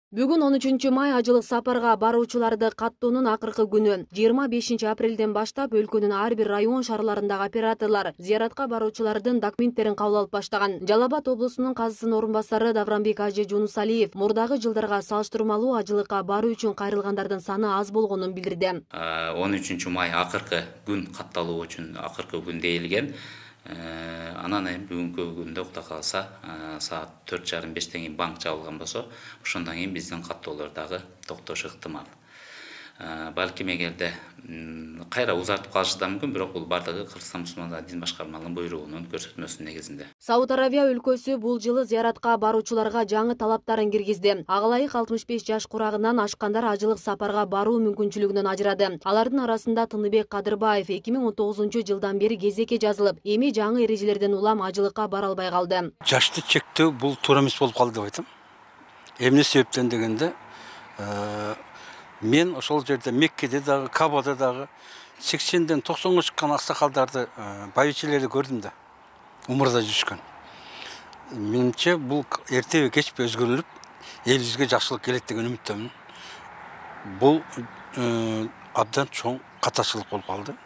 Бүгүн 13 май ажылык сапарга баруучуларды каттоонун акыркы күнү. 25 апрелден баштап өлкөнүн ар бир район шаарларындагы операторлор зыяратка баруучулардын документтерин кабыл алып баштаган. Жалал Абад облусунун казысынын орун басары Давранбек Ажы Жунусалиев мурдагы жылдарга салыштырмалуу ажылыкка баруу үчүн кайрылгандардын саны аз болгонун билдирди. 13 май акыркы күн катталуу үчүн акыркы күн дейилген. Анан бүгүнкү күндө Кудай кааласа саат 4:30-5 кийин банк жабылган болсо, ошондон кийин биздин каттоолор дагы токтошу ыктымал. Балким эгерде кайра узартып калышы да мүмкүн, бирок бул бардыгы Кыргызстан мусулмандар дин башкармалыгынын буйругунун көрсөтмөсүнүн негизинде. Сауд Арабия өлкөсү бул жылы зыяратка баруучуларга жаңы талаптарын киргизди. Агалайык 65 жаш курагынан ашкандар ажылык сапарга баруу мүмкүнчүлүгүнөн ажырады. Алардын арасында Тыныбек Кадырбаев 2019 жылдан бери кезекке жазылып, эми жаңы эрежелерден улам ажылыкка бара албай калды. Жашты чектөө бул туура эмес болуп калды деп айтам. Эмне себептен дегенде, мен ошол жерде Меккеде дагы, Кабада дагы 80ден 90га чыккан аксакалдарды, байчелерди көрдүм да. Умурда жүрүшкөн. Менимче бул эртеби кечпи өзгөрүлүп, элибизге жакшылык келет деген үмүттөмүн. Бул абдан чоң катачылык болуп калды.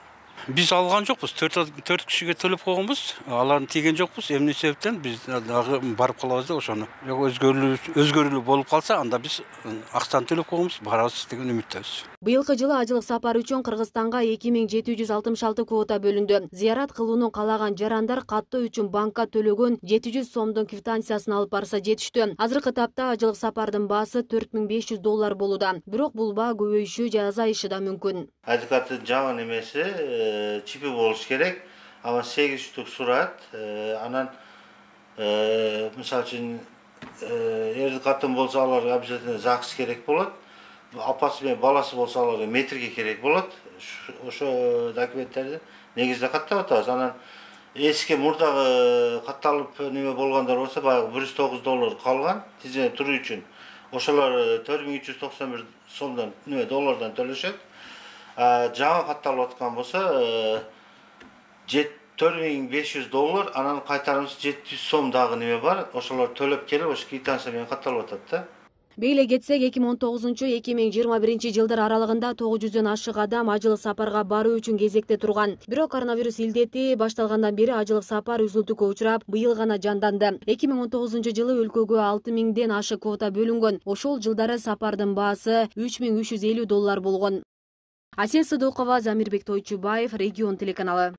Биз алган жокпуз, 4 кишиге төлөп койгонбуз. Аларды тийген жокпуз. Эмне себептен биз дагы барып калабыз деп ошону. Өзгөрүлүү болуп калса, анда биз акчаны төлөп койгонбуз, барабыз деген үмүттөбүз. Быйылкы жылы ажылык сапары үчүн Кыргызстанга 2766 квота бөлүндү. Зыярат кылууну каалаган жарандар каттоо үчүн банкка төлөгөн 700 сомдун квитанциясын алып барса жетиштүү. Азыркы тапта ажылык сапардын баасы $4500 болууда. Бирок бул баа көбөйүшү же азайышы да мүмкүн. Адвокаттын жаман эмеси чипи болуш керек. Ама 8 штук сурат. Анан мисалы үчүн эр катын болсо аларга обязательно ЗАГС керек болот. Апасы менен баласы болсо аларга метрге керек болот. Ошо документтерди негизде каттап атабыз. Анан эске мурдагы катталып неме болгондор болсо, баягы $109 калган тизине туруу үчүн. Ошолор 4391 сомдон доллардан төлөшөт. Жаңы катталып аткан болсо $4500, анан кайтарымсыз 700 сом дагы неме бар. Ошолор төлөп келип, ошо квитанция менен катталып атат да. Бейле кетсек, 2019-2021 жылдар аралыгында 900дөн ашык адам ажылык сапарга баруу үчүн кезекте турган. Бирок коронавирус илдети башталгандан бери ажылык сапар үзүлтүүгө учурап, быйыл гана жанданды. 2019 жылы өлкөгө 6000ден ашык квота бөлүнгөн. Ошол жылдары сапардын баасы $3350 болгон. Асия Сыдыкова, Замирбек Тойчубаев, Регион телеканалы.